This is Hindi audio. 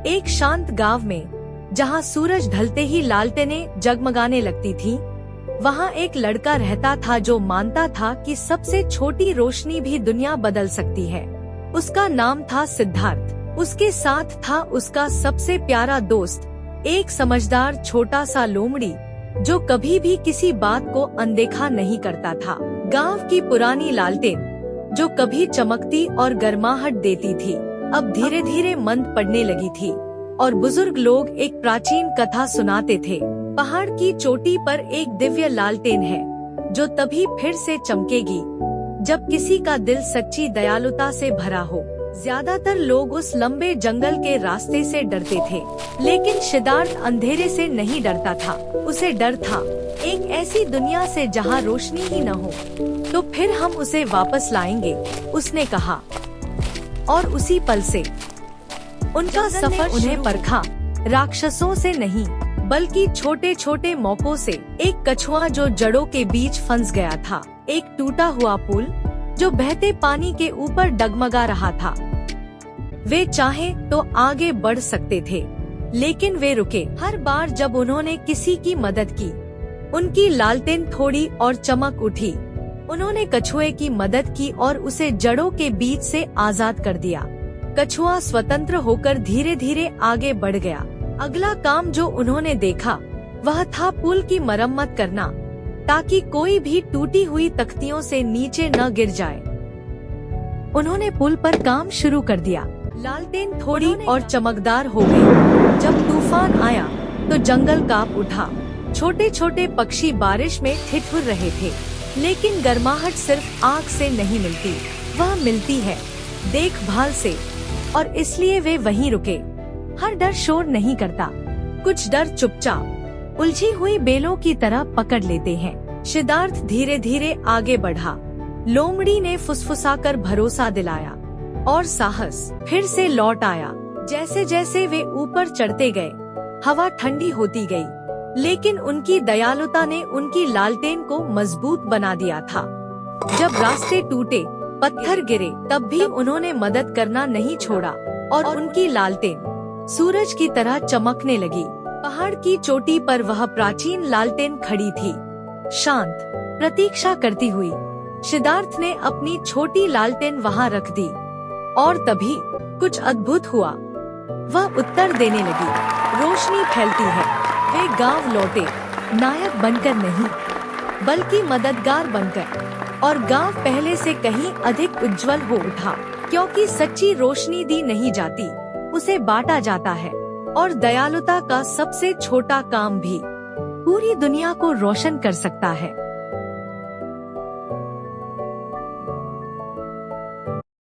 एक शांत गांव में जहां सूरज ढलते ही लालटेनें जगमगाने लगती थीं, वहां एक लड़का रहता था जो मानता था कि सबसे छोटी रोशनी भी दुनिया बदल सकती है। उसका नाम था सिद्धार्थ। उसके साथ था उसका सबसे प्यारा दोस्त, एक समझदार छोटा सा लोमड़ी जो कभी भी किसी बात को अनदेखा नहीं करता था। गांव की पुरानी लालटेन जो कभी चमकती और गर्माहट देती थी, अब धीरे धीरे मंद पड़ने लगी थी और बुजुर्ग लोग एक प्राचीन कथा सुनाते थे। पहाड़ की चोटी पर एक दिव्य लालटेन है जो तभी फिर से चमकेगी जब किसी का दिल सच्ची दयालुता से भरा हो। ज्यादातर लोग उस लंबे जंगल के रास्ते से डरते थे, लेकिन सिद्धार्थ अंधेरे से नहीं डरता था। उसे डर था एक ऐसी दुनिया से जहां रोशनी ही न हो। तो फिर हम उसे वापस लाएंगे, उसने कहा। और उसी पल से उनका सफर उन्हें परखा, राक्षसों से नहीं बल्कि छोटे छोटे मौकों से। एक कछुआ जो जड़ों के बीच फंस गया था, एक टूटा हुआ पुल जो बहते पानी के ऊपर डगमगा रहा था। वे चाहे तो आगे बढ़ सकते थे, लेकिन वे रुके। हर बार जब उन्होंने किसी की मदद की, उनकी लालटेन थोड़ी और चमक उठी। उन्होंने कछुए की मदद की और उसे जड़ों के बीच से आजाद कर दिया। कछुआ स्वतंत्र होकर धीरे धीरे आगे बढ़ गया। अगला काम जो उन्होंने देखा वह था पुल की मरम्मत करना, ताकि कोई भी टूटी हुई तख्तियों से नीचे न गिर जाए। उन्होंने पुल पर काम शुरू कर दिया। लालटेन थोड़ी और चमकदार हो गई। जब तूफान आया तो जंगल कांप उठा। छोटे छोटे पक्षी बारिश में ठिठुर रहे थे, लेकिन गर्माहट सिर्फ आग से नहीं मिलती, वह मिलती है देखभाल से। और इसलिए वे वहीं रुके। हर डर शोर नहीं करता, कुछ डर चुपचाप उलझी हुई बेलों की तरह पकड़ लेते हैं। सिद्धार्थ धीरे धीरे आगे बढ़ा। लोमड़ी ने फुसफुसाकर भरोसा दिलाया और साहस फिर से लौट आया। जैसे जैसे वे ऊपर चढ़ते गए, हवा ठंडी होती गई, लेकिन उनकी दयालुता ने उनकी लालटेन को मजबूत बना दिया था। जब रास्ते टूटे, पत्थर गिरे, तब भी उन्होंने मदद करना नहीं छोड़ा और उनकी लालटेन सूरज की तरह चमकने लगी। पहाड़ की चोटी पर वह प्राचीन लालटेन खड़ी थी, शांत, प्रतीक्षा करती हुई। सिद्धार्थ ने अपनी छोटी लालटेन वहां रख दी और तभी कुछ अद्भुत हुआ। वह उत्तर देने लगी। रोशनी फैलती है। वे गांव लौटे, नायक बनकर नहीं बल्कि मददगार बनकर। और गांव पहले से कहीं अधिक उज्जवल हो उठा, क्योंकि सच्ची रोशनी दी नहीं जाती, उसे बांटा जाता है। और दयालुता का सबसे छोटा काम भी पूरी दुनिया को रोशन कर सकता है।